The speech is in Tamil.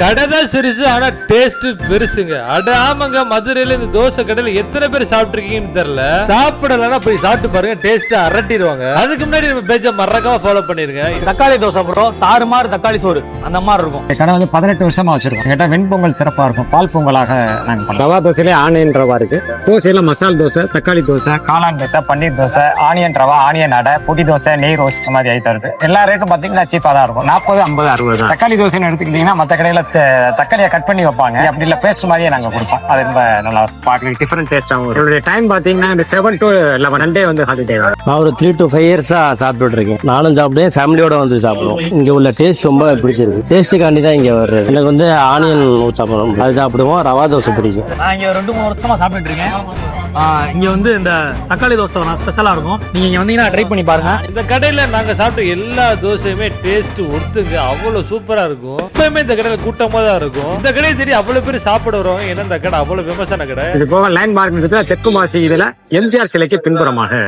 கடை தான் சிறுசு ஆனா டேஸ்ட் பெருசுங்க. அட ஆமாங்க, மதுரையில இந்த தோசை கடையில எத்தனை பேர் சாப்பிட்டுருக்கீங்கன்னு தெரியல. சாப்பிடலன்னா போய் சாப்பிட்டு பாருங்க, டேஸ்ட் அரட்டிடுவாங்க. அதுக்கு முன்னாடி நம்ம பேஜை மறக்காம ஃபாலோ பண்ணிருங்க. தக்காளி தோசை ப்ரோ, தாறுமாறு தக்காளி சோறு அந்த மாதிரி இருக்கும். கடை வந்து 18 வருஷமா வச்சிருக்கோம். கேட்டா வெண்பொங்கல் சிறப்பா இருக்கும், பால் பொங்கலாக நாங்க பண்ணலாம். ரவா தோசையிலே ஆனியன் ரவா இருக்கு, தோசையில மசால் தோசை, தக்காளி தோசை, காளான் தோசை, பன்னீர் தோசை, ஆனியன் ரவா, ஆனியன் அடை, பொடி தோசை, நெய் ரோஸ்ட் மாதிரி ஐட்டம் இருக்கு. எல்லா ரேட்டும் பாத்தீங்கன்னா சீப்பா தான் இருக்கும். 40, 50, 60. தக்காளி தோசைன்னு எடுத்துக்கிட்டீங்கன்னா மத்த கடையில தக்காளியை கட் பண்ணி வைப்பாங்க, அப்படி இல்ல பேஸ்ட் மாதிரியே நாங்க கொடுப்போம். அது ரொம்ப நல்லா பார்க்க டிஃபரெண்ட் டேஸ்டாகவும். என்னுடைய டைம் பாத்தீங்கன்னா இந்த 7 to 11 சண்டே வந்து ஹாலிடே. நான் ஒரு 3 to 5 இயர்ஸா சாப்பிட்டுட்டு இருக்கேன். நானும் சாப்பிடுவேன், ஃபேமிலியோட வந்து சாப்பிடுவோம். இங்க உள்ள டேஸ்ட் ரொம்ப பிடிச்சிருக்கு. டேஸ்ட்டுக்காண்டி தான் இங்க வர்றது. எனக்கு வந்து ஆனியன் சாப்பிடுவோம், அது சாப்பிடுவோம். ரவா தோசை பிடிக்கும். நான் இங்க 2-3 வருஷமா சாப்பிட்டுட்டு இருக்கேன். இங்க வந்து இந்த தக்காளி தோசை ஸ்பெஷலா இருக்கும். நீங்க இங்க வந்தீங்கன்னா ட்ரை பண்ணி பாருங்க. இந்த கடையில நாங்க சாப்பிட்ட எல்லா தோசையுமே டேஸ்ட் ஒருத்துங்க, அவ்வளவு சூப்பரா இருக்கும். எப்பவுமே இந்த கடையில கூட்டமா தான் இருக்கும். இந்த கடையை தெரியும் அவ்வளவு பேர் சாப்பிட வருவாங்க. ஏன்னா இந்த கடை அவ்வளவு ஃபேமஸான கடை. இது போக லைன் மார்க்கெட் தெற்கு மாசி இதுல எம்ஜிஆர் சிலைக்கு பின்புறமாக